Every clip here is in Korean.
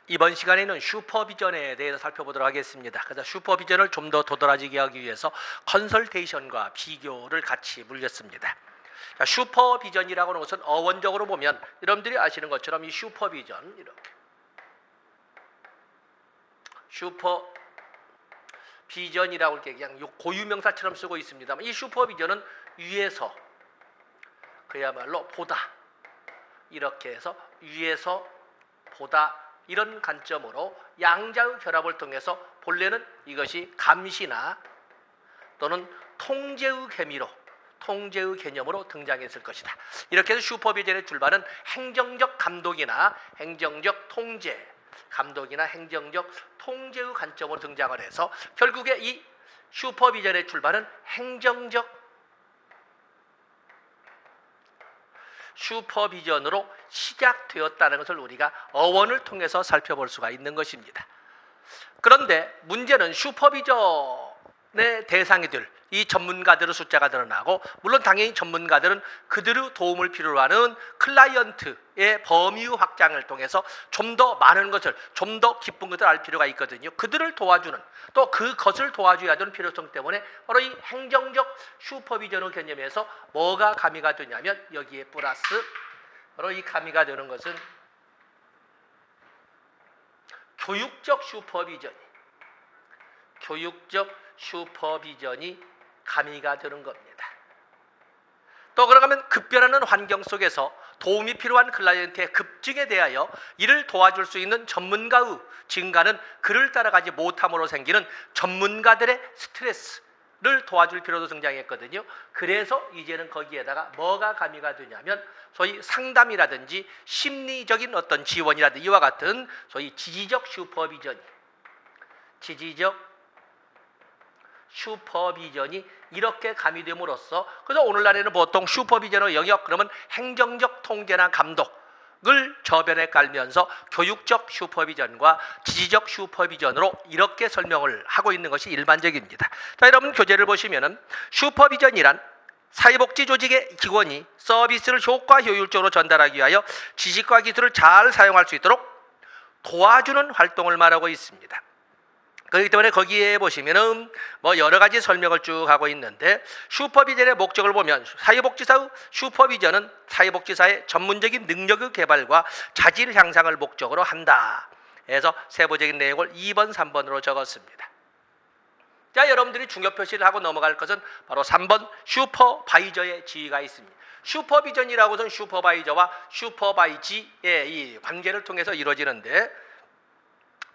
이번 시간에는 슈퍼비전에 대해서 살펴보도록 하겠습니다. 그래서 슈퍼비전을 좀 더 도드라지게 하기 위해서 컨설테이션과 비교를 같이 물렸습니다. 자, 슈퍼비전이라고 하는 것은 어원적으로 보면 여러분들이 아시는 것처럼 이 슈퍼비전 이렇게 슈퍼비전이라고 이렇게 그냥 고유명사처럼 쓰고 있습니다만 이 슈퍼비전은 위에서 그야말로 보다 이렇게 해서 위에서 보다 이런 관점으로 양자의 결합을 통해서 본래는 이것이 감시나 또는 통제의 개념으로 등장했을 것이다. 이렇게 해서 슈퍼비전의 출발은 행정적 감독이나 행정적 통제, 감독이나 행정적 통제의 관점으로 등장을 해서 결국에 이 슈퍼비전의 출발은 행정적 슈퍼비전으로 시작되었다는 것을 우리가 어원을 통해서 살펴볼 수가 있는 것입니다. 그런데 문제는 슈퍼비전의 대상이 될 이 전문가들의 숫자가 늘어나고 물론 당연히 전문가들은 그들의 도움을 필요로 하는 클라이언트의 범위 확장을 통해서 좀 더 많은 것을 좀 더 깊은 것을 알 필요가 있거든요. 그들을 도와주는 또 그것을 도와줘야 되는 필요성 때문에 바로 이 행정적 슈퍼비전의 개념에서 뭐가 가미가 되냐면 여기에 플러스 바로 이 가미가 되는 것은 교육적 슈퍼비전이 가미가 되는 겁니다. 또 그러면 급변하는 환경 속에서 도움이 필요한 클라이언트의 급증에 대하여 이를 도와줄 수 있는 전문가의 증가는 그를 따라가지 못함으로 생기는 전문가들의 스트레스를 도와줄 필요도 등장했거든요. 그래서 이제는 거기에다가 뭐가 가미가 되냐면 소위 상담이라든지 심리적인 어떤 지원이라든지 이와 같은 소위 지지적 슈퍼비전이 이렇게 가미됨으로써 그래서 오늘날에는 보통 슈퍼비전의 영역 그러면 행정적 통제나 감독을 저변에 깔면서 교육적 슈퍼비전과 지지적 슈퍼비전으로 이렇게 설명을 하고 있는 것이 일반적입니다. 자, 여러분 교재를 보시면은 슈퍼비전이란 사회복지 조직의 기관이 서비스를 효율적으로 전달하기 위하여 지식과 기술을 잘 사용할 수 있도록 도와주는 활동을 말하고 있습니다. 그렇기 때문에 거기에 보시면은 뭐 여러 가지 설명을 쭉 하고 있는데 슈퍼비전의 목적을 보면 사회복지사의 슈퍼비전은 사회복지사의 전문적인 능력의 개발과 자질 향상을 목적으로 한다. 그래서 세부적인 내용을 2번, 3번으로 적었습니다. 자, 여러분들이 중요 표시를 하고 넘어갈 것은 바로 3번 슈퍼바이저의 지위가 있습니다. 슈퍼비전이라고 해서는 슈퍼바이저와 슈퍼바이지의 이 관계를 통해서 이루어지는데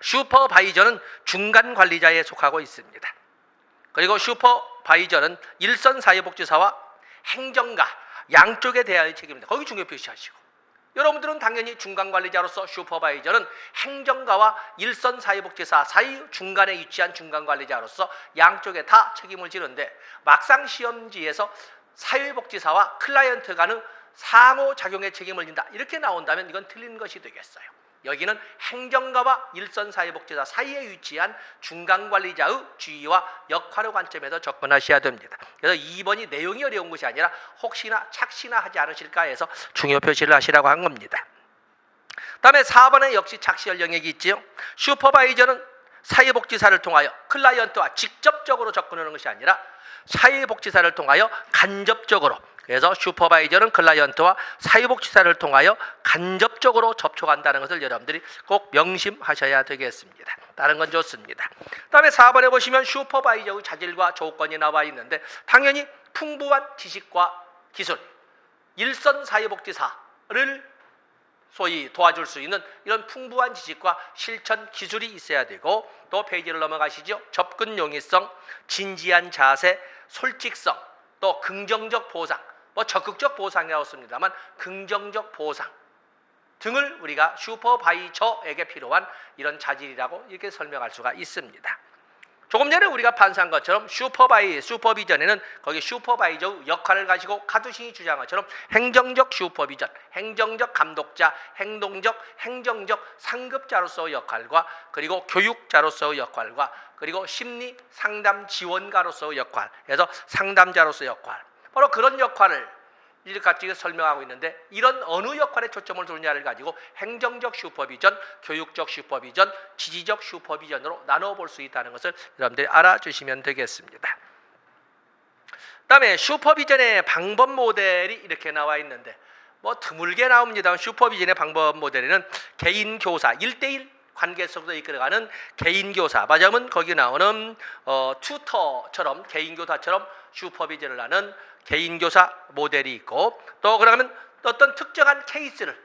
슈퍼바이저는 중간 관리자에 속하고 있습니다. 그리고 슈퍼바이저는 일선 사회복지사와 행정가 양쪽에 대하여 책임입니다. 거기 중요 표시하시고 여러분들은 당연히 중간 관리자로서 슈퍼바이저는 행정가와 일선 사회복지사 사이 중간에 위치한 중간 관리자로서 양쪽에 다 책임을 지는데 막상 시험지에서 사회복지사와 클라이언트 간의 상호작용의 책임을 진다 이렇게 나온다면 이건 틀린 것이 되겠어요. 여기는 행정가와 일선 사회복지사 사이에 위치한 중간관리자의 지위와 역할의 관점에서 접근하셔야 됩니다. 그래서 2번이 내용이 어려운 것이 아니라 혹시나 착시나 하지 않으실까 해서 중요 표시를 하시라고 한 겁니다. 다음에 4번에 역시 착시할 영역이 있지요. 슈퍼바이저는 사회복지사를 통하여 클라이언트와 직접적으로 접근하는 것이 아니라 사회복지사를 통하여 간접적으로 그래서 슈퍼바이저는 클라이언트와 사회복지사를 통하여 간접적으로 접촉한다는 것을 여러분들이 꼭 명심하셔야 되겠습니다. 다른 건 좋습니다. 다음에 4번에 보시면 슈퍼바이저의 자질과 조건이 나와 있는데 당연히 풍부한 지식과 기술, 일선 사회복지사를 소위 도와줄 수 있는 이런 풍부한 지식과 실천 기술이 있어야 되고 또 페이지를 넘어가시죠. 접근 용이성, 진지한 자세, 솔직성, 또 긍정적 보상 뭐 적극적 보상이라고 씁니다만 긍정적 보상 등을 우리가 슈퍼바이저에게 필요한 이런 자질이라고 이렇게 설명할 수가 있습니다. 조금 전에 우리가 판사한 것처럼 슈퍼비전에는 거기 슈퍼바이저 역할을 가지고 카두신이 주장한 것처럼 행정적 슈퍼비전, 행정적 감독자, 행정적 상급자로서의 역할과 그리고 교육자로서의 역할과 그리고 심리 상담 지원가로서의 역할, 그래서 상담자로서의 역할 바로 그런 역할을 이렇게 설명하고 있는데 이런 어느 역할에 초점을 두느냐를 가지고 행정적 슈퍼비전, 교육적 슈퍼비전, 지지적 슈퍼비전으로 나눠볼 수 있다는 것을 여러분들이 알아주시면 되겠습니다. 그다음에 슈퍼비전의 방법 모델이 이렇게 나와 있는데 뭐 드물게 나옵니다. 슈퍼비전의 방법 모델에는 개인 교사 1대1 관계 속에서 이끌어가는 개인 교사, 맞으면 거기 나오는 튜터처럼 개인 교사처럼 슈퍼비전을 하는 개인 교사 모델이 있고, 또 그러면 어떤 특정한 케이스를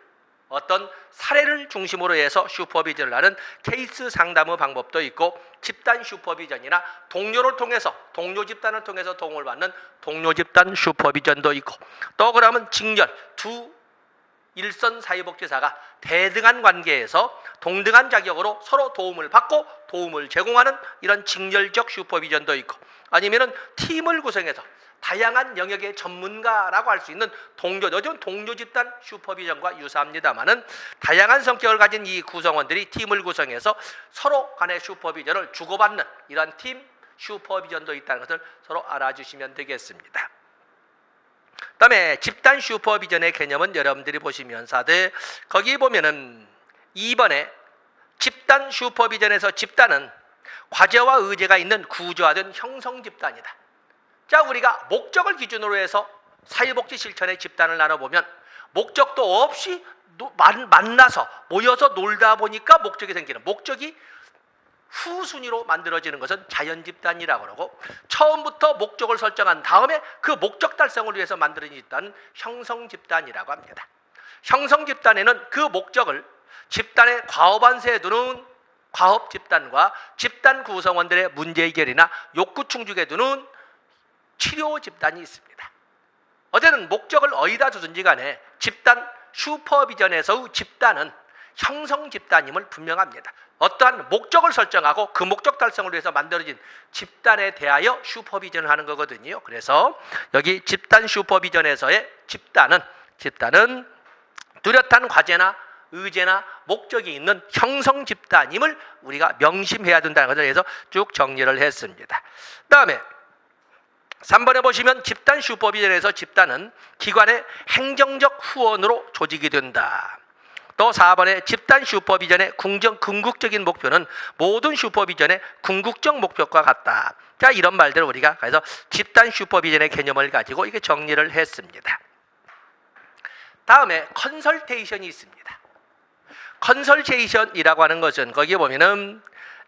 어떤 사례를 중심으로 해서 슈퍼비전을 하는 케이스 상담의 방법도 있고, 집단 슈퍼비전이나 동료를 통해서 동료 집단을 통해서 도움을 받는 동료 집단 슈퍼비전도 있고, 또 그러면 직렬 두 일선 사회복지사가 대등한 관계에서 동등한 자격으로 서로 도움을 받고 도움을 제공하는 이런 직렬적 슈퍼비전도 있고, 아니면은 팀을 구성해서 다양한 영역의 전문가라고 할 수 있는 요즘 동료 집단 슈퍼비전과 유사합니다만은 다양한 성격을 가진 이 구성원들이 팀을 구성해서 서로 간의 슈퍼비전을 주고받는 이런 팀 슈퍼비전도 있다는 것을 서로 알아주시면 되겠습니다. 그다음에 집단 슈퍼비전의 개념은 여러분들이 보시면서 거기 보면은 2번에 집단 슈퍼비전에서 집단은 과제와 의제가 있는 구조화된 형성 집단이다. 자, 우리가 목적을 기준으로 해서 사회복지 실천의 집단을 나눠보면 목적도 없이 만나서 모여서 놀다 보니까 목적이 생기는, 목적이 후순위로 만들어지는 것은 자연집단이라고 그러고, 처음부터 목적을 설정한 다음에 그 목적 달성을 위해서 만들어진 집단은 형성집단이라고 합니다. 형성집단에는 그 목적을 집단의 과업안세에 두는 과업집단과 집단 구성원들의 문제 해결이나 욕구 충족에 두는 치료집단이 있습니다. 어쨌든 목적을 어디다 두든지 간에 집단 슈퍼비전에서의 집단은 형성집단임을 분명합니다. 어떠한 목적을 설정하고 그 목적 달성을 위해서 만들어진 집단에 대하여 슈퍼비전을 하는 거거든요. 그래서 여기 집단 슈퍼비전에서의 집단은 뚜렷한 과제나 의제나 목적이 있는 형성집단임을 우리가 명심해야 된다는 것을 해서 쭉 정리를 했습니다. 다음에 3번에 보시면 집단 슈퍼비전에서 집단은 기관의 행정적 후원으로 조직이 된다. 또 4번에 집단 슈퍼비전의 궁극적인 목표는 모든 슈퍼비전의 궁극적 목표과 같다. 자, 이런 말들을 우리가 그래서 집단 슈퍼비전의 개념을 가지고 이게 정리를 했습니다. 다음에 컨설테이션이 있습니다. 컨설테이션이라고 하는 것은 거기에 보면은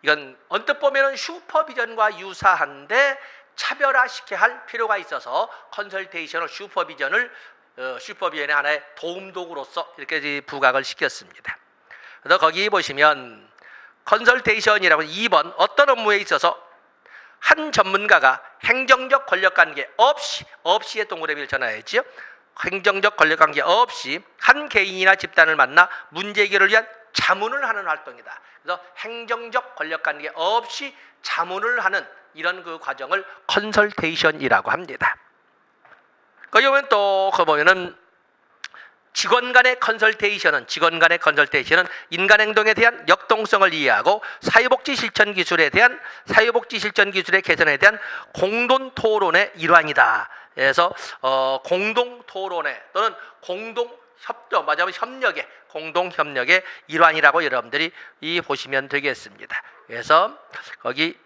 이건 언뜻 보면은 슈퍼비전과 유사한데 차별화시켜야 할 필요가 있어서 컨설테이션을 슈퍼비전의 하나의 도움도구로서 이렇게 부각을 시켰습니다. 그래서 거기 보시면 컨설테이션이라고 2번 어떤 업무에 있어서 한 전문가가 행정적 권력관계 없이의 동그라미를 전화했지요. 행정적 권력관계 없이 한 개인이나 집단을 만나 문제 해결을 위한 자문을 하는 활동이다. 그래서 행정적 권력관계 없이 자문을 하는 이런 그 과정을 컨설테이션이라고 합니다. 거기 보면 또 보면은 직원 간의 컨설테이션은 인간 행동에 대한 역동성을 이해하고 사회복지 실천 기술의 개선에 대한 공동 토론의 일환이다. 그래서 공동 토론회 또는 공동 협동, 협력의 공동 협력의 일환이라고 여러분들이 보시면 되겠습니다. 그래서 거기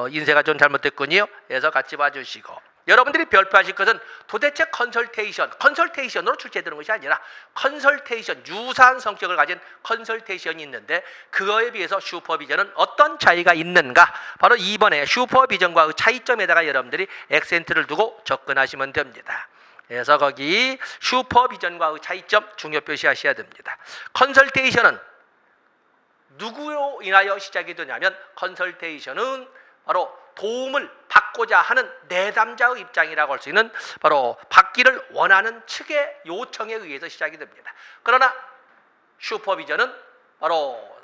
인쇄가 좀 잘못됐군요. 그래서 같이 봐주시고, 여러분들이 별표하실 것은 도대체 컨설테이션으로 출제되는 것이 아니라 컨설테이션, 유사한 성격을 가진 컨설테이션이 있는데 그거에 비해서 슈퍼비전은 어떤 차이가 있는가, 바로 2번에 슈퍼비전과의 차이점에다가 여러분들이 액센트를 두고 접근하시면 됩니다. 그래서 거기 슈퍼비전과의 차이점 중요 표시하셔야 됩니다. 컨설테이션은 누구로 인하여 시작이 되냐면, 컨설테이션은 바로 도움을 받고자 하는 내담자의 입장이라고 할 수 있는, 바로 받기를 원하는 측의 요청에 의해서 시작이 됩니다. 그러나 슈퍼비전은 바로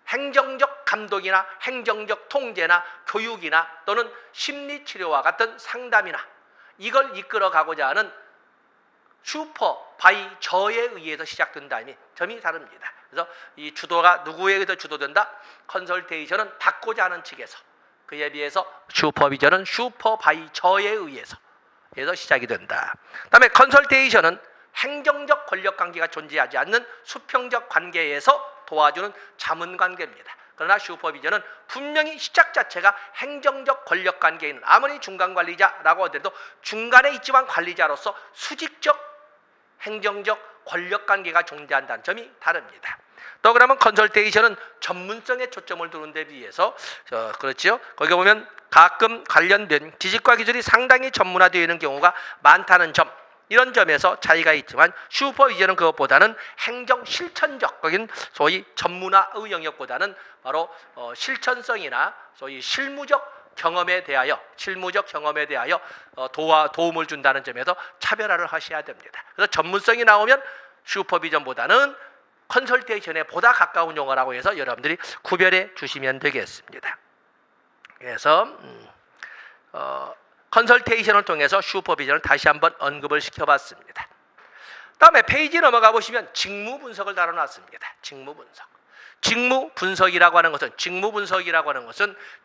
행정적 감독이나 행정적 통제나 교육이나 또는 심리치료와 같은 상담이나 이걸 이끌어가고자 하는 슈퍼바이저에 의해서 시작된다는 점이 다릅니다. 그래서 이 주도가 누구에 의해서 주도된다? 컨설테이션은 받고자 하는 측에서, 그에 비해서 슈퍼비전은 슈퍼바이저에 의해서 시작이 된다. 그다음에 컨설테이션은 행정적 권력 관계가 존재하지 않는 수평적 관계에서 도와주는 자문 관계입니다. 그러나 슈퍼비전은 분명히 시작 자체가 행정적 권력 관계에 있는, 아무리 중간 관리자라고 하더라도 중간에 있지만 관리자로서 수직적 행정적 권력 관계가 존재한다는 점이 다릅니다. 또 그러면 컨설테이션은 전문성에 초점을 두는 데 비해서 그렇죠. 거기 보면 가끔 관련된 지식과 기술이 상당히 전문화되어 있는 경우가 많다는 점, 이런 점에서 차이가 있지만 슈퍼비전은 그것보다는 행정 실천적, 거긴 소위 전문화의 영역보다는 바로 실천성이나 소위 실무적 경험에 대하여 도움을 준다는 점에서 차별화를 하셔야 됩니다. 그래서 전문성이 나오면 슈퍼비전보다는 컨설테이션에 보다 가까운 용어라고 해서 여러분들이 구별해 주시면 되겠습니다. 그래서 컨설테이션을 통해서 슈퍼비전을 다시 한번 언급을 시켜봤습니다. 다음에 페이지 넘어가 보시면 직무 분석을 다뤄놨습니다. 직무 분석. 직무 분석이라고 하는 것은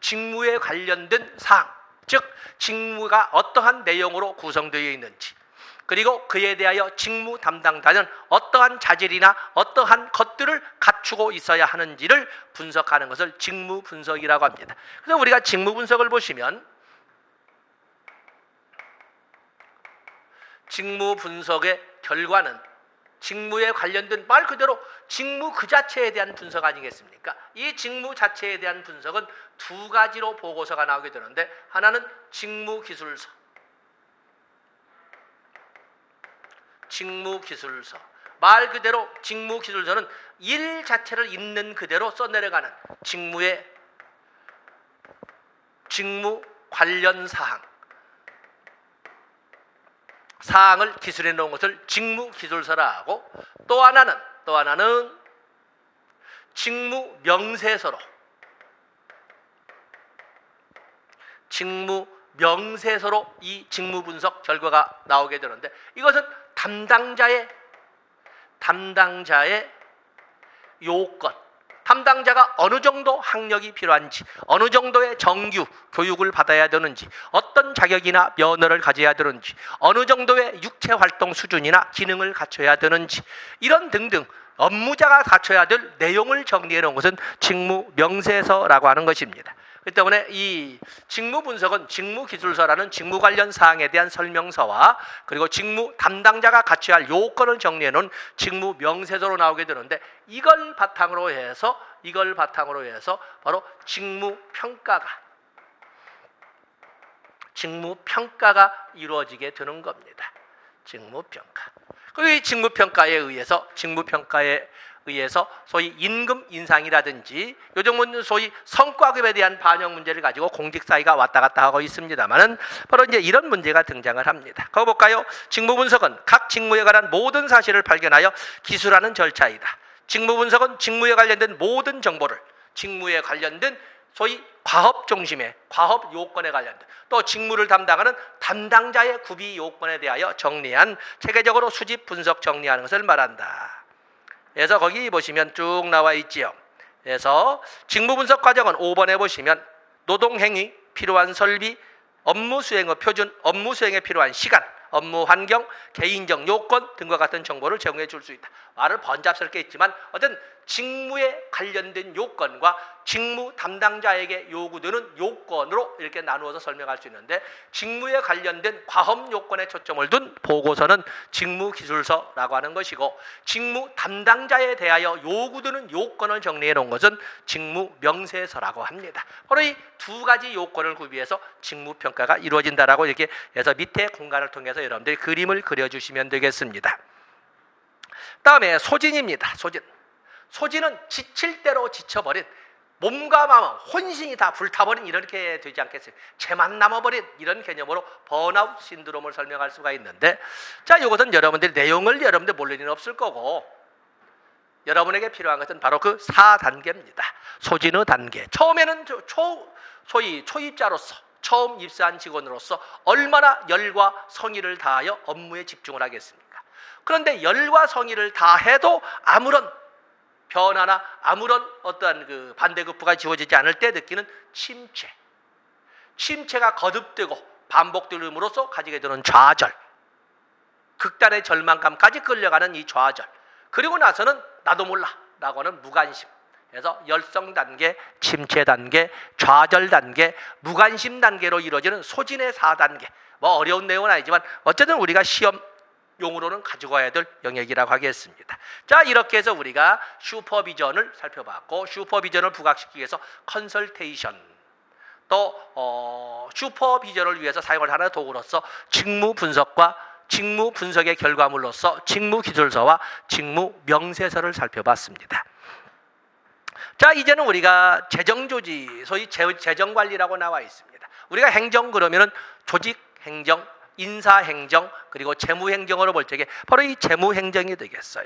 직무에 관련된 사항, 즉 직무가 어떠한 내용으로 구성되어 있는지, 그리고 그에 대하여 직무 담당자는 어떠한 자질이나 어떠한 것들을 갖추고 있어야 하는지를 분석하는 것을 직무 분석이라고 합니다. 그래서 우리가 직무 분석을 보시면 직무 분석의 결과는 직무에 관련된 말 그대로 직무 그 자체에 대한 분석 아니겠습니까? 이 직무 자체에 대한 분석은 두 가지로 보고서가 나오게 되는데, 하나는 직무기술서. 말 그대로 직무기술서는 일 자체를 있는 그대로 써내려가는 직무의 직무 관련 사항을 기술해 놓은 것을 직무기술서라 하고, 또 하나는 직무명세서로 이 직무 분석 결과가 나오게 되는데, 이것은 담당자의 요건, 담당자가 어느 정도 학력이 필요한지, 어느 정도의 정규 교육을 받아야 되는지, 어떤 자격이나 면허를 가져야 되는지, 어느 정도의 육체활동 수준이나 기능을 갖춰야 되는지, 이런 등등 업무자가 갖춰야 될 내용을 정리해 놓은 것은 직무명세서라고 하는 것입니다. 그렇기 때문에 이 직무 분석은 직무기술서라는 직무 관련 사항에 대한 설명서와, 그리고 직무 담당자가 갖춰야 할 요건을 정리해 놓은 직무명세서로 나오게 되는데, 이걸 바탕으로 해서 바로 직무평가가 이루어지게 되는 겁니다. 직무평가. 그리고 이 직무평가에 의해서 소위 임금 인상이라든지, 요즘은 소위 성과급에 대한 반영 문제를 가지고 공직사회가 왔다 갔다 하고 있습니다만은, 바로 이제 이런 문제가 등장을 합니다. 그거 볼까요? 직무 분석은 각 직무에 관한 모든 사실을 발견하여 기술하는 절차이다. 직무 분석은 직무에 관련된 모든 정보를, 직무에 관련된 소위 과업 중심의 과업 요건에 관련된, 또 직무를 담당하는 담당자의 구비 요건에 대하여 정리한, 체계적으로 수집 분석 정리하는 것을 말한다. 그래서 거기 보시면 쭉 나와 있지요. 그래서 직무 분석 과정은 5번에 보시면 노동행위, 필요한 설비, 업무 수행의 표준, 업무 수행에 필요한 시간, 업무 환경, 개인적 요건 등과 같은 정보를 제공해 줄 수 있다. 말을 번잡스럽게 했지만 어떤 직무에 관련된 요건과 직무 담당자에게 요구되는 요건으로 이렇게 나누어서 설명할 수 있는데, 직무에 관련된 과업 요건에 초점을 둔 보고서는 직무기술서라고 하는 것이고, 직무 담당자에 대하여 요구되는 요건을 정리해 놓은 것은 직무명세서라고 합니다. 바로 이 두 가지 요건을 구비해서 직무평가가 이루어진다라고 이렇게 해서 밑에 공간을 통해서 여러분들이 그림을 그려주시면 되겠습니다. 다음에 소진입니다. 소진은 지칠 대로 지쳐버린, 몸과 마음, 혼신이 다 불타버린, 이렇게 되지 않겠어요? 재만 남아버린 이런 개념으로 번아웃 신드롬을 설명할 수가 있는데, 자, 이것은 여러분들이 내용을 여러분들 모를 리는 없을 거고, 여러분에게 필요한 것은 바로 그 4단계입니다. 소진의 단계. 처음에는 소위 초입자로서, 처음 입사한 직원으로서 얼마나 열과 성의를 다하여 업무에 집중을 하겠습니까? 그런데 열과 성의를 다해도 아무런 변화나 아무런 어떠한 그 반대급부가 지워지지 않을 때 느끼는 침체가 거듭되고 반복됨으로써 가지게 되는 좌절, 극단의 절망감까지 끌려가는 이 좌절. 그리고 나서는 나도 몰라 라고 하는 무관심. 그래서 열성 단계, 침체 단계, 좌절 단계, 무관심 단계로 이루어지는 소진의 4단계. 뭐 어려운 내용은 아니지만 어쨌든 우리가 시험용으로는 가지고 와야 될 영역이라고 하겠습니다. 자, 이렇게 해서 우리가 슈퍼비전을 살펴봤고, 슈퍼비전을 부각시키기 위해서 컨설테이션, 또 슈퍼비전을 위해서 사용을 하는 도구로서 직무 분석과 직무 분석의 결과물로서 직무 기술서와 직무 명세서를 살펴봤습니다. 자, 이제는 우리가 재정조지, 소위 재정관리라고 나와 있습니다. 우리가 행정 그러면은 조직행정, 인사행정, 그리고 재무행정으로 볼 적에 바로 이 재무행정이 되겠어요.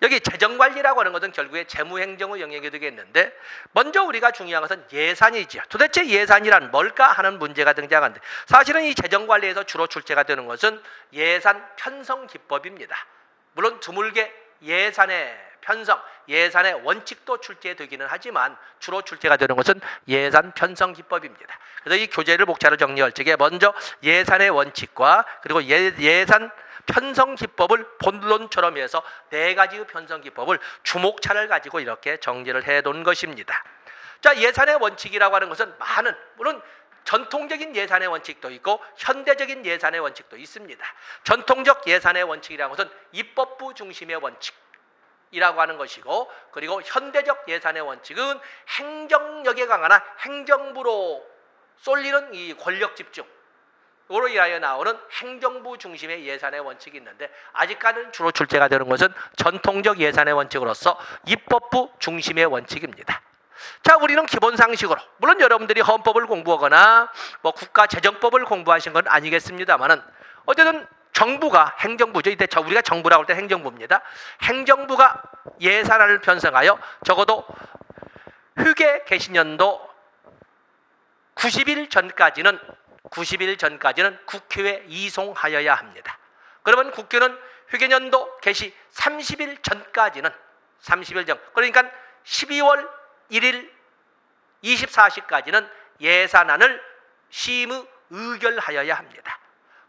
여기 재정관리라고 하는 것은 결국에 재무행정의 영역이 되겠는데, 먼저 우리가 중요한 것은 예산이지요. 도대체 예산이란 뭘까 하는 문제가 등장하는데, 사실은 이 재정관리에서 주로 출제가 되는 것은 예산 편성 기법입니다. 물론 드물게 예산의 편성, 예산의 원칙도 출제되기는 하지만 주로 출제가 되는 것은 예산 편성 기법입니다. 그래서 이 교재를 목차로 정리할 적에 먼저 예산의 원칙과 그리고 예산 편성 기법을 본론처럼 해서 4가지의 편성 기법을 주목차를 가지고 이렇게 정리를 해놓은 것입니다. 자, 예산의 원칙이라고 하는 것은 많은, 물론 전통적인 예산의 원칙도 있고 현대적인 예산의 원칙도 있습니다. 전통적 예산의 원칙이라는 것은 입법부 중심의 원칙이라고 하는 것이고, 그리고 현대적 예산의 원칙은 행정력에 강하나 행정부로 쏠리는 이 권력 집중, 으로 인하여 나오는 행정부 중심의 예산의 원칙이 있는데, 아직까지는 주로 출제가 되는 것은 전통적 예산의 원칙으로서 입법부 중심의 원칙입니다. 자, 우리는 기본 상식으로, 물론 여러분들이 헌법을 공부하거나 뭐 국가재정법을 공부하신 건 아니겠습니다만은, 어쨌든 정부가, 행정부죠. 이때 우리가 정부라고 할 때 행정부입니다. 행정부가 예산안을 편성하여 적어도 휴게 개시년도 90일 전까지는 국회에 이송하여야 합니다. 그러면 국회는 휴게년도 개시 30일 전까지는, 30일 전, 그러니까 12월 1일 24시까지는 예산안을 심의 의결하여야 합니다.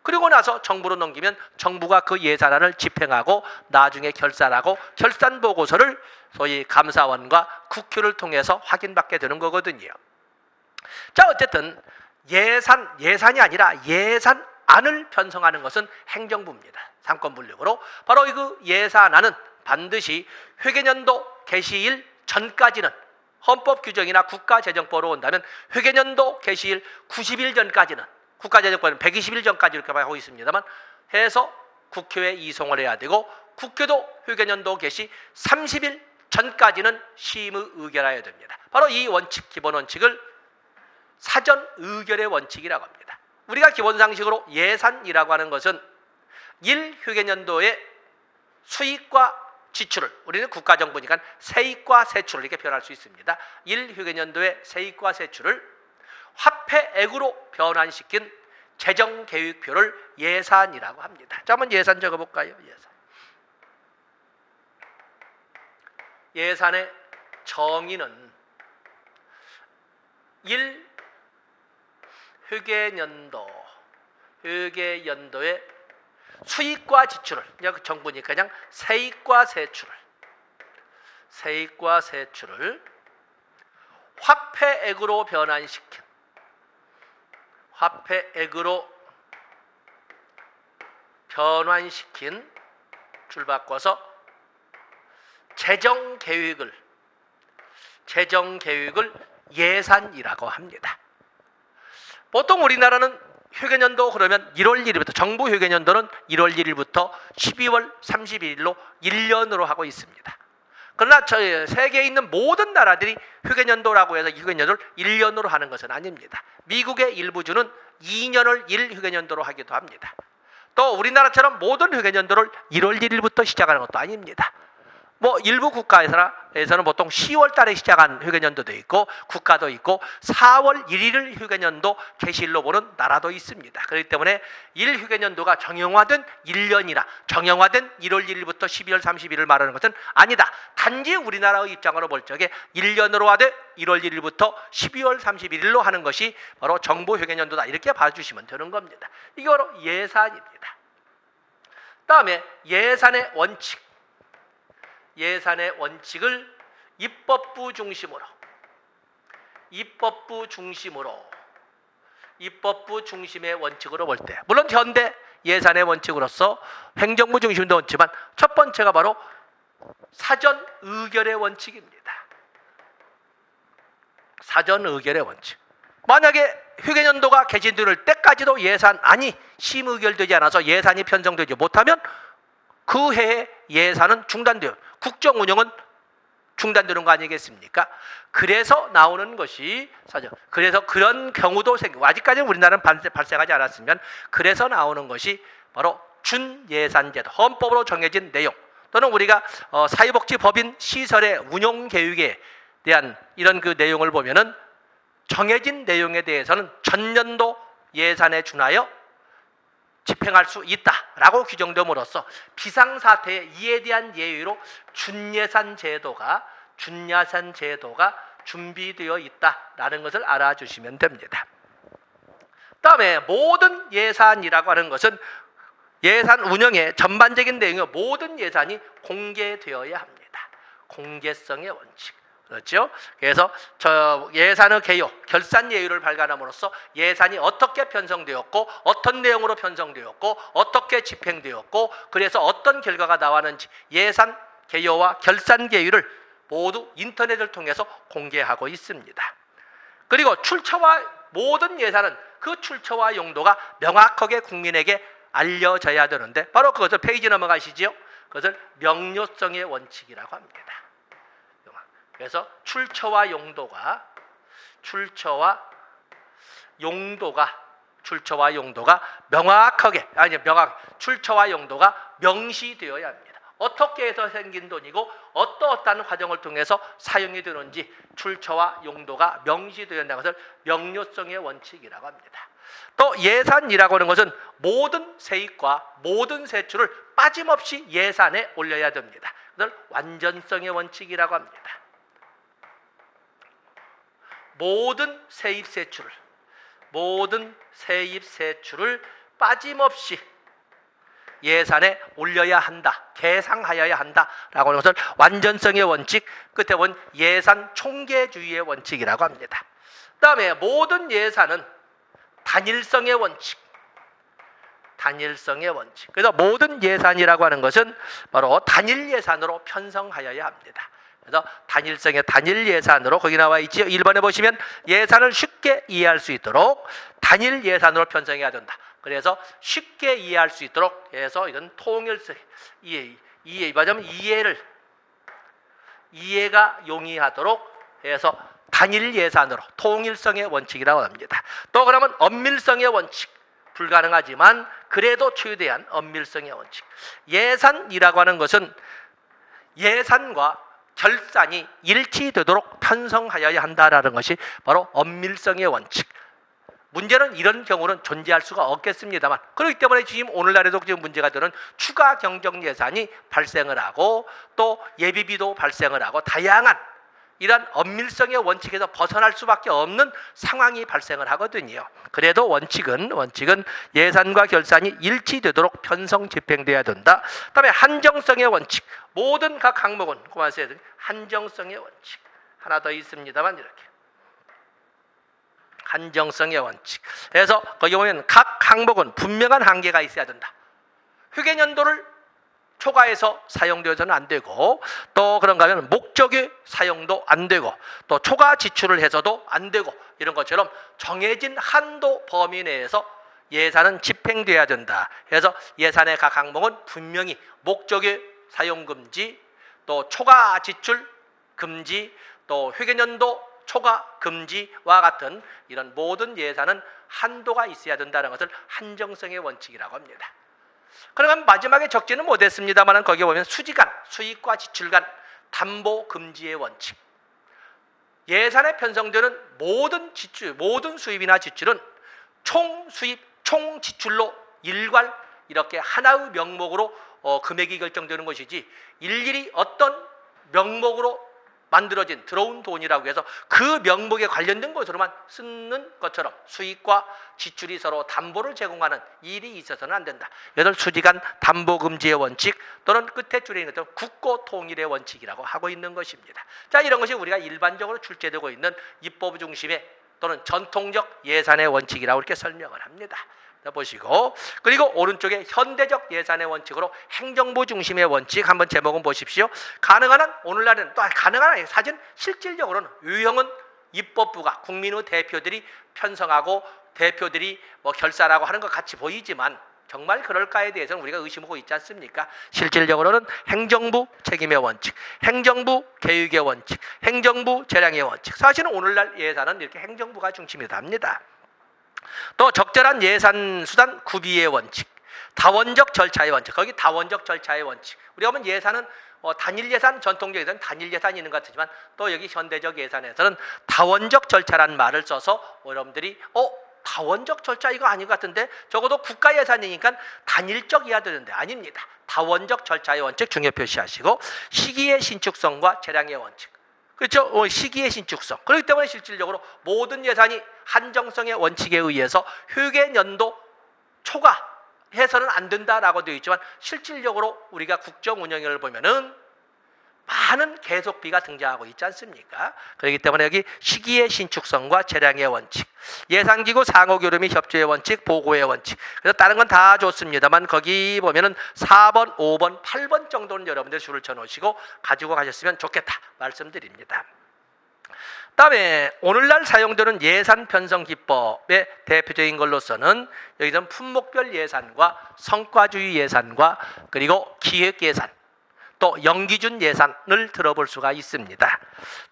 그리고 나서 정부로 넘기면 정부가 그 예산안을 집행하고 나중에 결산하고 결산 보고서를 소위 감사원과 국회를 통해서 확인받게 되는 거거든요. 자, 어쨌든 예산이 아니라 예산안을 편성하는 것은 행정부입니다. 삼권분립으로. 바로 그 예산안은 반드시 회계년도 개시일 전까지는, 헌법 규정이나 국가재정법으로 온다면 회계년도 개시일 90일 전까지는, 국가재정법은 120일 전까지 이렇게 하고 있습니다만 해서 국회에 이송을 해야 되고, 국회도 회계년도 개시 30일 전까지는 심의 의결해야 됩니다. 바로 이 원칙, 기본 원칙을 사전 의결의 원칙이라고 합니다. 우리가 기본 상식으로 예산이라고 하는 것은 1휴게년도의 수익과 지출을, 우리는 국가정부니까 세입과 세출을 이렇게 표현할 수 있습니다. 1휴게년도의 세입과 세출을 화폐액으로 변환시킨 재정계획표를 예산이라고 합니다. 자, 한번 예산 적어볼까요? 예산의 정의는 1휴게년도의 수익과 지출을, 그냥 정부니까 그냥 세입과 세출을 화폐액으로 변환시킨 줄 바꿔서 재정계획을 예산이라고 합니다. 보통 우리나라는 휴게년도 그러면 1월 1일부터, 정부 휴게년도는 1월 1일부터 12월 31일로 1년으로 하고 있습니다. 그러나 세계에 있는 모든 나라들이 휴게년도라고 해서 휴게년도를 1년으로 하는 것은 아닙니다. 미국의 일부 주는 2년을 1휴게년도로 하기도 합니다. 또 우리나라처럼 모든 휴게년도를 1월 1일부터 시작하는 것도 아닙니다. 뭐 일부 국가에서는 보통 10월 달에 시작한 휴게년도도 있고 국가도 있고 4월 1일을 휴게년도 개시일로 보는 나라도 있습니다. 그렇기 때문에 1휴게년도가 정형화된 1년이나 정형화된 1월 1일부터 12월 30일을 말하는 것은 아니다. 단지 우리나라의 입장으로 볼 적에 1년으로 하되 1월 1일부터 12월 31일로 하는 것이 바로 정부 휴게년도다. 이렇게 봐주시면 되는 겁니다. 이게 바로 예산입니다. 다음에 예산의 원칙. 예산의 원칙을 입법부 중심으로 입법부 중심의 원칙으로 볼 때, 물론 현대 예산의 원칙으로서 행정부 중심도 원칙이지만 첫 번째가 바로 사전 의결의 원칙입니다. 사전 의결의 원칙. 만약에 휴계년도가 개시될 때까지도 예산안이 심의결되지 않아서 예산이 편성되지 못하면 그 해의 예산은 중단돼요. 국정 운영은 중단되는 거 아니겠습니까? 그래서 나오는 것이 사전. 그래서 그런 경우도 생기고, 아직까지는 우리나라는 발생하지 않았으면, 그래서 나오는 것이 바로 준예산제도, 헌법으로 정해진 내용, 또는 우리가 사회복지법인 시설의 운영 계획에 대한 이런 그 내용을 보면은 정해진 내용에 대해서는 전년도 예산에 준하여 집행할 수 있다라고 규정됨으로써 비상사태에 이에 대한 예외로 준예산 제도가 준비되어 있다라는 것을 알아주시면 됩니다. 다음에 모든 예산이라고 하는 것은 예산 운영의 전반적인 내용의 모든 예산이 공개되어야 합니다. 공개성의 원칙. 그렇죠? 그래서 예산의 개요, 결산 예율을 발간함으로써 예산이 어떻게 편성되었고, 어떤 내용으로 편성되었고, 어떻게 집행되었고, 그래서 어떤 결과가 나왔는지 예산 개요와 결산 계율을 모두 인터넷을 통해서 공개하고 있습니다. 그리고 출처와 모든 예산은 그 출처와 용도가 명확하게 국민에게 알려져야 되는데, 바로 그것을 페이지 넘어가시죠. 그것을 명료성의 원칙이라고 합니다. 그래서 출처와 용도가 명확하게, 출처와 용도가 명시되어야 합니다. 어떻게 해서 생긴 돈이고 어떠한 과정을 통해서 사용이 되는지 출처와 용도가 명시되어야 한다는 것을 명료성의 원칙이라고 합니다. 또 예산이라고 하는 것은 모든 세입과 모든 세출을 빠짐없이 예산에 올려야 됩니다. 그걸 완전성의 원칙이라고 합니다. 모든 세입 세출을 빠짐없이 예산에 올려야 한다, 계상하여야 한다라고 하는 것을 완전성의 원칙, 끝에 본 예산 총계주의의 원칙이라고 합니다. 그다음에 모든 예산은 단일성의 원칙. 그래서 모든 예산이라고 하는 것은 바로 단일 예산으로 편성하여야 합니다. 그래서 단일성의 단일 예산으로, 거기 나와 있지요. 1번에 보시면 예산을 쉽게 이해할 수 있도록 단일 예산으로 편성해야 된다. 그래서 쉽게 이해할 수 있도록 해서 이건 통일성, 말하자면 이해가 용이하도록 해서 단일 예산으로 통일성의 원칙이라고 합니다. 또 그러면 엄밀성의 원칙, 불가능하지만 그래도 최대한 엄밀성의 원칙. 예산이라고 하는 것은 예산과 결산이 일치되도록 편성하여야 한다라는 것이 바로 엄밀성의 원칙. 문제는 이런 경우는 존재할 수가 없겠습니다만, 그렇기 때문에 지금 오늘날에도 지금 문제가 되는 추가 경정 예산이 발생을 하고 또 예비비도 발생을 하고 다양한 이런 엄밀성의 원칙에서 벗어날 수밖에 없는 상황이 발생을 하거든요. 그래도 원칙은 예산과 결산이 일치되도록 편성 집행돼야 된다. 그다음에 한정성의 원칙. 모든 각 항목은 고만세요. 한정성의 원칙. 하나 더 있습니다만 이렇게. 한정성의 원칙. 그래서 거기 보면 각 항목은 분명한 한계가 있어야 된다. 휴계년도를 초과해서 사용되어서는 안 되고, 또 그런가 하면 목적의 사용도 안 되고, 또 초과 지출을 해서도 안 되고, 이런 것처럼 정해진 한도 범위 내에서 예산은 집행돼야 된다. 그래서 예산의 각 항목은 분명히 목적의 사용 금지, 또 초과 지출 금지, 또 회계년도 초과 금지와 같은 이런 모든 예산은 한도가 있어야 된다는 것을 한정성의 원칙이라고 합니다. 그러면 마지막에 적지는 못했습니다만 거기에 보면 수지간, 수입과 지출간 담보 금지의 원칙. 예산에 편성되는 모든 지출, 모든 수입이나 지출은 총 수입, 총 지출로 일괄 이렇게 하나의 명목으로 금액이 결정되는 것이지 일일이 어떤 명목으로 만들어진 들어온 돈이라고 해서 그 명목에 관련된 것으로만 쓰는 것처럼 수익과 지출이 서로 담보를 제공하는 일이 있어서는 안 된다. 이것을 수지간 담보금지의 원칙 또는 끝에 줄이는 것처럼 국고통일의 원칙이라고 하고 있는 것입니다. 자, 이런 것이 우리가 일반적으로 출제되고 있는 입법 중심의 또는 전통적 예산의 원칙이라고 이렇게 설명을 합니다. 보시고, 그리고 오른쪽에 현대적 예산의 원칙으로 행정부 중심의 원칙 한번 제목은 보십시오. 가능한 한 오늘날은 또 가능한 한 사실 실질적으로는 유형은 입법부가 국민의 대표들이 편성하고 대표들이 결사라고 하는 것 같이 보이지만 정말 그럴까에 대해서는 우리가 의심하고 있지 않습니까? 실질적으로는 행정부 책임의 원칙, 행정부 개혁의 원칙, 행정부 재량의 원칙. 사실은 오늘날 예산은 이렇게 행정부가 중심이 됩니다. 또 적절한 예산 수단 구비의 원칙, 다원적 절차의 원칙. 거기 다원적 절차의 원칙. 우리가 보면 예산은 단일 예산, 전통적 예산, 단일 예산이 있는 것 같지만 또 여기 현대적 예산에서는 다원적 절차란 말을 써서 여러분들이 다원적 절차 이거 아닌 것 같은데 적어도 국가 예산이니까 단일적이어야 되는데 아닙니다. 다원적 절차의 원칙 중요 표시하시고 시기의 신축성과 재량의 원칙. 그렇죠? 시기의 신축성. 그렇기 때문에 실질적으로 모든 예산이 한정성의 원칙에 의해서 휴계년도 초과해서는 안 된다라고 되어 있지만 실질적으로 우리가 국정 운영을 보면은 많은 계속비가 등장하고 있지 않습니까? 그렇기 때문에 여기 시기의 신축성과 재량의 원칙, 예산기구 상호교류 및 협조의 원칙, 보고의 원칙. 그래서 다른 건 다 좋습니다만 거기 보면은 4번, 5번, 8번 정도는 여러분들 줄을 쳐놓으시고 가지고 가셨으면 좋겠다 말씀드립니다. 다음에 오늘날 사용되는 예산 편성 기법의 대표적인 걸로서는 여기서는 품목별 예산과 성과주의 예산과 그리고 기획 예산 또 연기준 예산을 들어볼 수가 있습니다.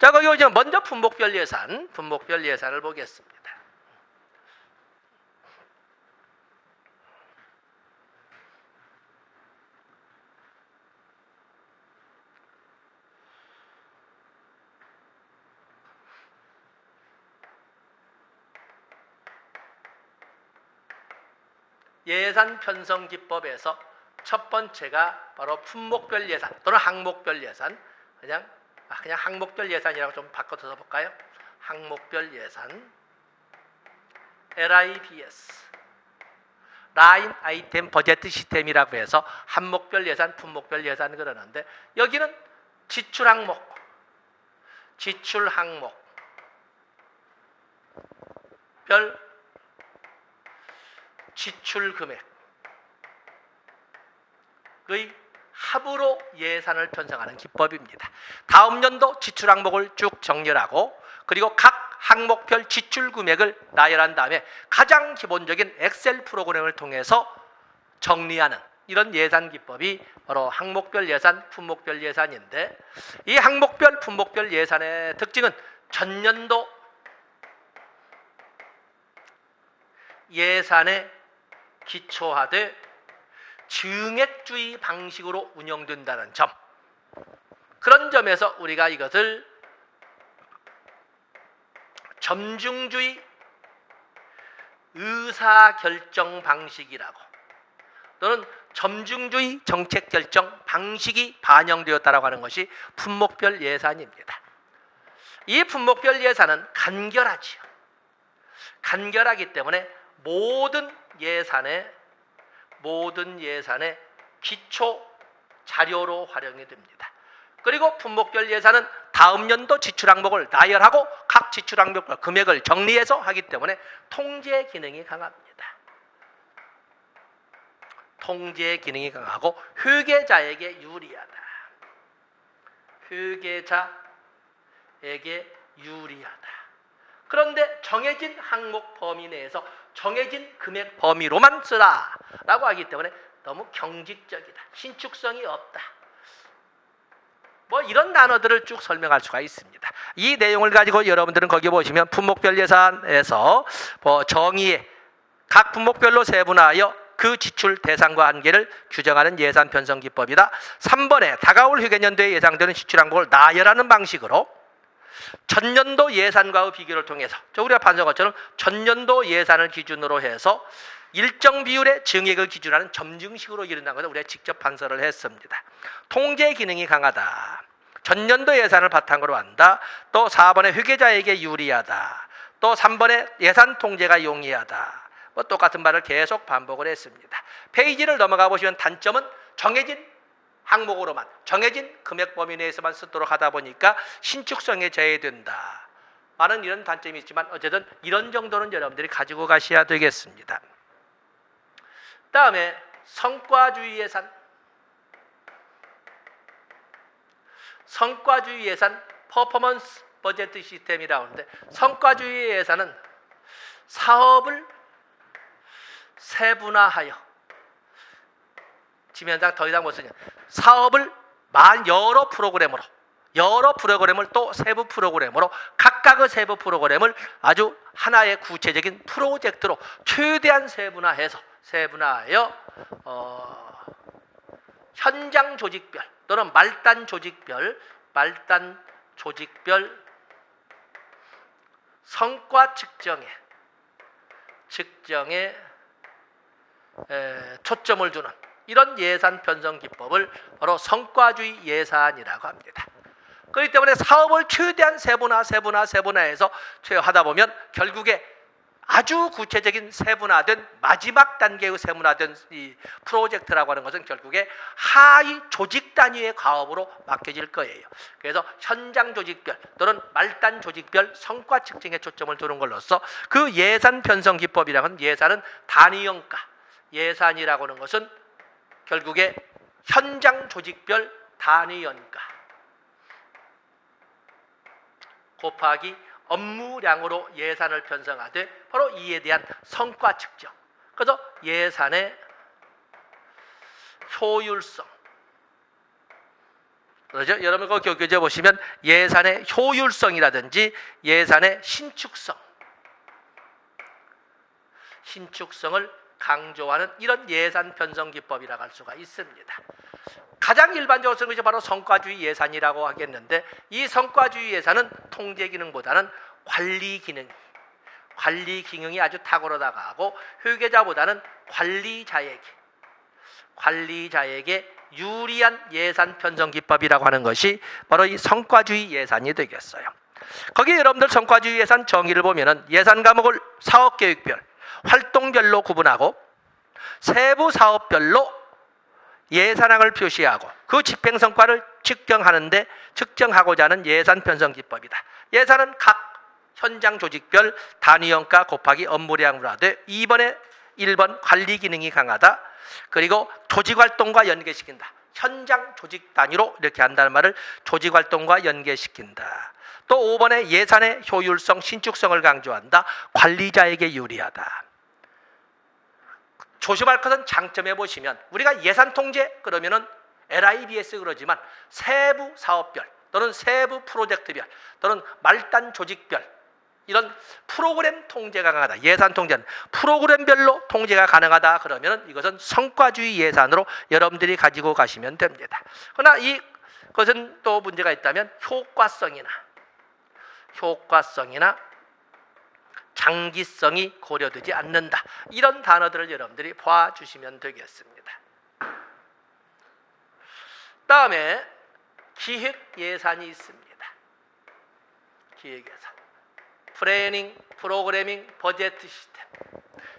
자, 거기 오시면 먼저 품목별 예산을 보겠습니다. 예산 편성 기법에서 첫 번째가 바로 품목별 예산 또는 항목별 예산. 그냥 항목별 예산이라고 좀 바꿔서 볼까요? 항목별 예산, LIBS, 라인 아이템 버제트 시스템이라고 해서 항목별 예산, 품목별 예산 그러는데 여기는 지출 항목, 별 지출 금액의 합으로 예산을 편성하는 기법입니다. 다음 연도 지출 항목을 쭉 정렬하고 그리고 각 항목별 지출 금액을 나열한 다음에 가장 기본적인 엑셀 프로그램을 통해서 정리하는 이런 예산 기법이 바로 항목별 예산, 품목별 예산인데 이 항목별, 품목별 예산의 특징은 전년도 예산에 기초하되 증액주의 방식으로 운영된다는 점, 그런 점에서 우리가 이것을 점중주의 의사결정 방식이라고 또는 점중주의 정책결정 방식이 반영되었다고 하는 것이 품목별 예산입니다. 이 품목별 예산은 간결하지요. 간결하기 때문에 모든 예산의 기초 자료로 활용이 됩니다. 그리고 품목별 예산은 다음 연도 지출 항목을 나열하고 각 지출 항목과 금액을 정리해서 하기 때문에 통제 기능이 강합니다. 통제 기능이 강하고 회계자에게 유리하다. 그런데 정해진 항목 범위 내에서 정해진 금액 범위로만 쓰라라고 하기 때문에 너무 경직적이다. 신축성이 없다. 이런 단어들을 쭉 설명할 수가 있습니다. 이 내용을 가지고 여러분들은 거기 보시면 품목별 예산에서 정의에 각 품목별로 세분화하여 그 지출 대상과 한계를 규정하는 예산 편성 기법이다. 3번에 다가올 회계년도에 예상되는 지출 항목을 나열하는 방식으로 전년도 예산과의 비교를 통해서 우리가 판사한 것처럼 전년도 예산을 기준으로 해서 일정 비율의 증액을 기준하는 점증식으로 일어난 것을 우리가 직접 판서를 했습니다. 통제 기능이 강하다. 전년도 예산을 바탕으로 한다. 또 4번에 회계자에게 유리하다. 또 3번에 예산 통제가 용이하다. 뭐 똑같은 말을 계속 반복을 했습니다. 페이지를 넘어가 보시면 단점은 정해진 항목으로만, 정해진 금액 범위 내에서만 쓰도록 하다 보니까 신축성에 제외된다. 많은 이런 단점이 있지만 어쨌든 이런 정도는 여러분들이 가지고 가셔야 되겠습니다. 다음에 성과주의 예산. 성과주의 예산, 퍼포먼스 버제트 시스템이라고 하는데, 성과주의 예산은 사업을 세분화하여, 지면상 더 이상 못 쓰냐, 사업을 여러 프로그램을 또 세부 프로그램으로, 각각의 세부 프로그램을 아주 하나의 구체적인 프로젝트로 최대한 세분화하여 현장 조직별 또는 말단 조직별 성과 측정에 초점을 두는 이런 예산 편성 기법을 바로 성과주의 예산이라고 합니다. 그렇기 때문에 사업을 최대한 세분화해서 하다 보면 결국에 아주 구체적인 세분화된 마지막 단계의 세분화된 이 프로젝트라고 하는 것은 결국에 하위 조직 단위의 과업으로 맡겨질 거예요. 그래서 현장 조직별 또는 말단 조직별 성과 측정에 초점을 두는 걸로써 그 예산 편성 기법이라는 건, 예산은 단위원가, 예산이라고 하는 것은 결국에 현장 조직별 단위원가 곱하기 업무량으로 예산을 편성하되 바로 이에 대한 성과 측정. 그래서 예산의 효율성. 그렇죠? 여러분 그 교재 보시면 예산의 효율성이라든지 예산의 신축성을 강조하는 이런 예산 편성 기법이라고 할 수가 있습니다. 가장 일반적으로 쓰는 것이 바로 성과주의 예산이라고 하겠는데, 이 성과주의 예산은 통제 기능보다는 관리 기능이 아주 탁월하다고, 회계자보다는 관리자에게 유리한 예산 편성 기법이라고 하는 것이 바로 이 성과주의 예산이 되겠어요. 거기에 여러분들 성과주의 예산 정의를 보면은 예산 과목을 사업계획별, 활동별로 구분하고 세부 사업별로 예산항을 표시하고 그 집행 성과를 측정하고자 하는 예산 편성 기법이다. 예산은 각 현장 조직별 단위원가 곱하기 업무량으로 하되 1번 관리 기능이 강하다. 그리고 조직활동과 연계시킨다. 현장 조직 단위로 이렇게 한다는 말을 조직활동과 연계시킨다. 또 5번에 예산의 효율성, 신축성을 강조한다. 관리자에게 유리하다. 조심할 것은 장점에 보시면, 우리가 예산 통제 그러면은 LIBS 그러지만 세부 사업별 또는 세부 프로젝트별 또는 말단 조직별 이런 프로그램 통제가 가능하다. 예산 통제는 프로그램별로 통제가 가능하다. 그러면은 이것은 성과주의 예산으로 여러분들이 가지고 가시면 됩니다. 그러나 이것은 또 문제가 있다면 효과성이나 장기성이 고려되지 않는다. 이런 단어들을 여러분들이 봐주시면 되겠습니다. 다음에 기획예산이 있습니다. 기획예산, 플래닝, 프로그래밍, 버제트 시스템.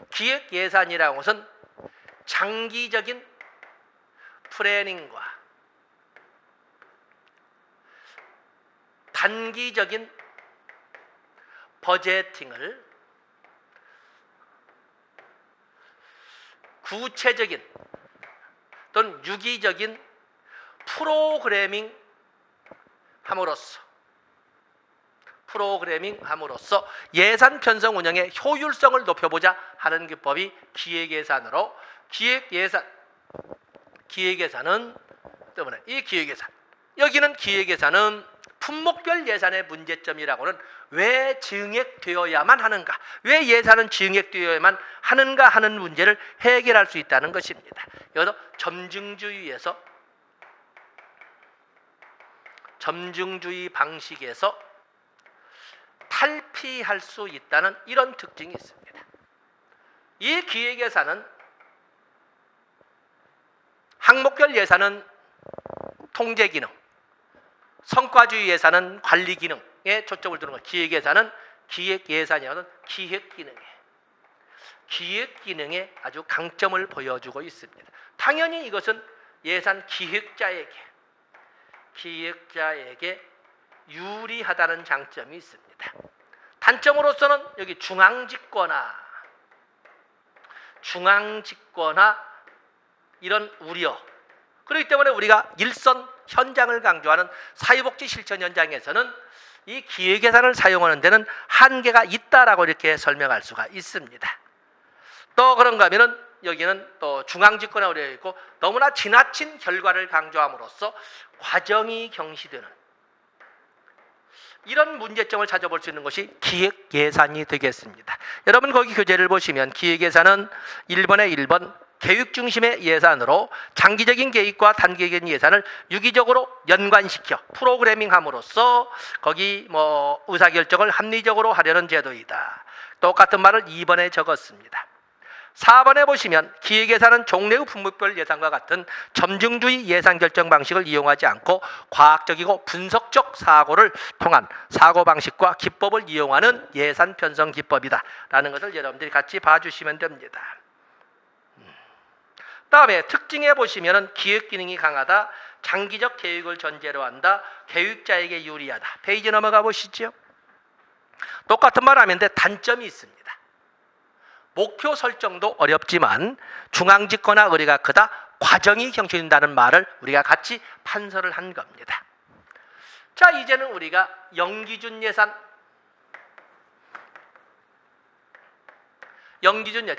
기획예산이라는 것은 장기적인 플래닝과 단기적인 버제팅을 구체적인 또는 유기적인 프로그래밍 함으로써 예산 편성 운영의 효율성을 높여보자 하는 기법이 기획예산으로, 기획예산은 때문에 이 기획예산, 여기는 기획예산은 품목별 예산의 문제점이라고는 왜 증액되어야만 하는가, 왜 예산은 증액되어야만 하는가 하는 문제를 해결할 수 있다는 것입니다. 여기서 점증주의 방식에서 탈피할 수 있다는 이런 특징이 있습니다. 이 기획예산은, 항목별 예산은 통제기능, 성과주의 예산은 관리 기능에 초점을 두는 것. 기획 예산은 기획 예산이라는 기획 기능에 아주 강점을 보여주고 있습니다. 당연히 이것은 예산 기획자에게 유리하다는 장점이 있습니다. 단점으로서는 여기 중앙집권화 이런 우려. 그렇기 때문에 우리가 일선 현장을 강조하는 사회복지 실천 현장에서는 이 기획예산을 사용하는 데는 한계가 있다라고 이렇게 설명할 수가 있습니다. 또 그런가 하면은 여기는 또 중앙집권화 우려가 있고 너무나 지나친 결과를 강조함으로써 과정이 경시되는 이런 문제점을 찾아볼 수 있는 것이 기획예산이 되겠습니다. 여러분 거기 교재를 보시면 기획예산은 1번에 1번 계획 중심의 예산으로 장기적인 계획과 단기적인 예산을 유기적으로 연관시켜 프로그래밍함으로써 거기 의사결정을 합리적으로 하려는 제도이다. 똑같은 말을 2번에 적었습니다. 4번에 보시면 기획예산은 종래의 품목별 예산과 같은 점증주의 예산결정 방식을 이용하지 않고 과학적이고 분석적 사고를 통한 사고방식과 기법을 이용하는 예산 편성 기법이다 라는 것을 여러분들이 같이 봐주시면 됩니다. 다음에 특징에 보시면 기획 기능이 강하다, 장기적 계획을 전제로 한다, 계획자에게 유리하다. 페이지 넘어가 보시죠. 똑같은 말 하면 단점이 있습니다. 목표 설정도 어렵지만 중앙집권화 의뢰가 크다, 과정이 경신된다는 말을 우리가 같이 판서를 한 겁니다. 자, 이제는 우리가 영기준 예산,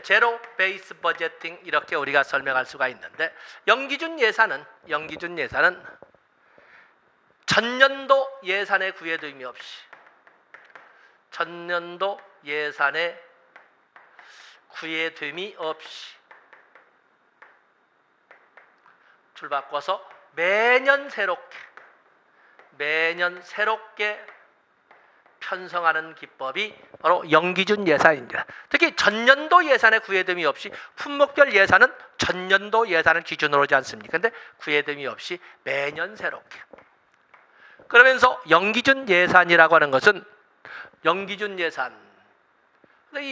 제로 베이스 버제팅 이렇게 우리가 설명할 수가 있는데 영기준 예산은 전년도 예산에 구애됨이 없이 줄 바꿔서 매년 새롭게 편성하는 기법이 바로 영기준 예산입니다. 특히 전년도 예산에 구애됨이 없이 품목별 예산은 전년도 예산을 기준으로 하지 않습니까? 근데 구애됨이 없이 매년 새롭게. 그러면서 영기준 예산이라고 하는 것은 이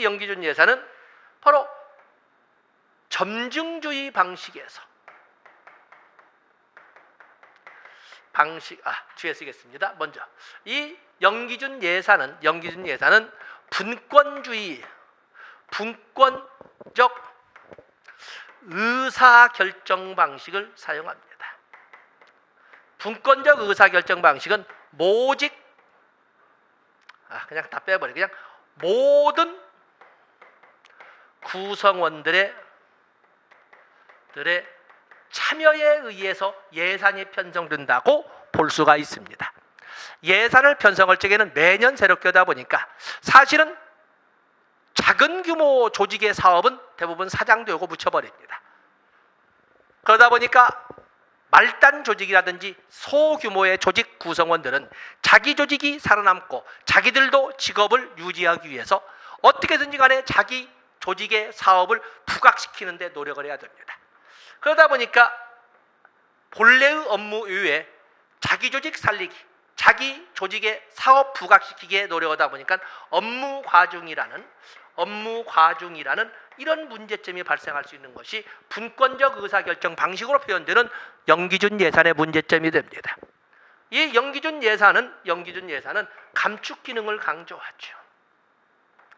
영기준 예산은 바로 점증주의 방식에서 뒤에 쓰겠습니다. 먼저 이 영기준 예산은 분권적 의사결정 방식을 사용합니다. 분권적 의사결정 방식은 그냥 다 빼버려. 그냥 모든 구성원들의 참여에 의해서 예산이 편성된다고 볼 수가 있습니다. 예산을 편성할 적에는 매년 새롭게 하다 보니까 사실은 작은 규모 조직의 사업은 대부분 사장되고 묻혀버립니다. 그러다 보니까 말단 조직이라든지 소규모의 조직 구성원들은 자기 조직이 살아남고 자기들도 직업을 유지하기 위해서 어떻게든지 간에 자기 조직의 사업을 부각시키는 데 노력을 해야 됩니다. 그러다 보니까 본래의 업무 이외에 자기 조직 살리기, 자기 조직의 사업 부각시키기에 노력하다 보니까 업무 과중이라는 이런 문제점이 발생할 수 있는 것이 분권적 의사결정 방식으로 표현되는 영기준 예산의 문제점이 됩니다. 이 영기준 예산은 감축 기능을 강조하죠.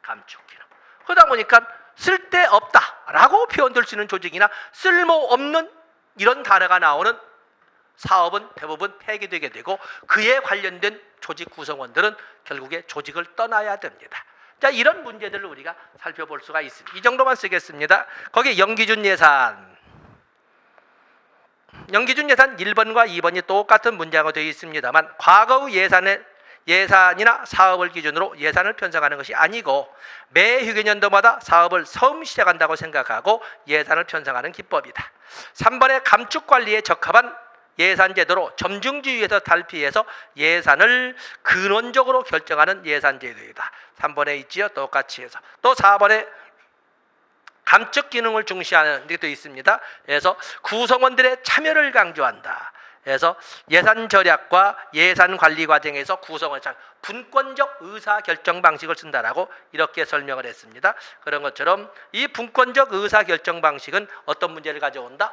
감축 기능. 그러다 보니까 쓸데없다라고 표현될 수 있는 조직이나 쓸모없는 이런 단어가 나오는 사업은 대부분 폐기되게 되고 그에 관련된 조직 구성원들은 결국에 조직을 떠나야 됩니다. 자, 이런 문제들을 우리가 살펴볼 수가 있습니다. 이 정도만 쓰겠습니다. 거기에 영기준 예산 1번과 2번이 똑같은 문장으로 되어 있습니다만 과거의 예산이나 사업을 기준으로 예산을 편성하는 것이 아니고 매 휴교년도마다 사업을 처음 시작한다고 생각하고 예산을 편성하는 기법이다. 3번의 감축관리에 적합한 예산제도로 점증주의에서 탈피해서 예산을 근원적으로 결정하는 예산제도이다. 3번에 있지요. 똑같이 해서. 또 4번에 감축 기능을 중시하는 게 또 있습니다. 그래서 구성원들의 참여를 강조한다. 그래서 예산 절약과 예산 관리 과정에서 구성을 잘 분권적 의사 결정 방식을 쓴다라고 이렇게 설명을 했습니다. 그런 것처럼 이 분권적 의사 결정 방식은 어떤 문제를 가져온다?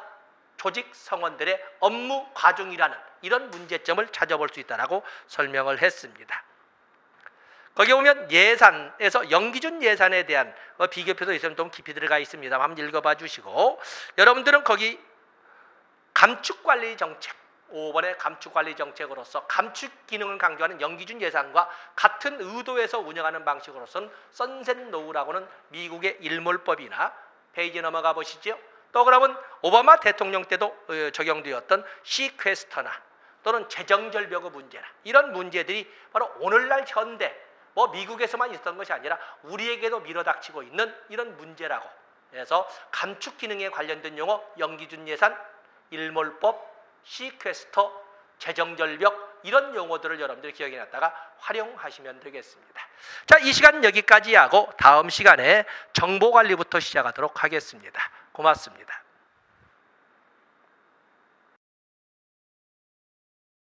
조직 성원들의 업무 과중이라는 이런 문제점을 찾아볼 수 있다라고 설명을 했습니다. 거기 보면 예산에서 연기준 예산에 대한 비교표도 있으면 좀 깊이 들어가 있습니다. 한번 읽어봐 주시고, 여러분들은 거기 감축관리 정책, 5번의 감축관리 정책으로서 감축 기능을 강조하는 연기준 예산과 같은 의도에서 운영하는 방식으로서는 선셋노우라고는 미국의 일몰법이나, 페이지 넘어가 보시죠. 또 그러면 오바마 대통령 때도 적용되었던 시퀘스터나 또는 재정절벽의 문제나 이런 문제들이 바로 오늘날 현대 미국에서만 있었던 것이 아니라 우리에게도 밀어닥치고 있는 이런 문제라고. 그래서 감축 기능에 관련된 용어 연기준 예산, 일몰법, 시퀘스터, 재정절벽 이런 용어들을 여러분들이 기억해 놨다가 활용하시면 되겠습니다. 자, 이 시간 여기까지 하고 다음 시간에 정보관리부터 시작하도록 하겠습니다. 고맙습니다.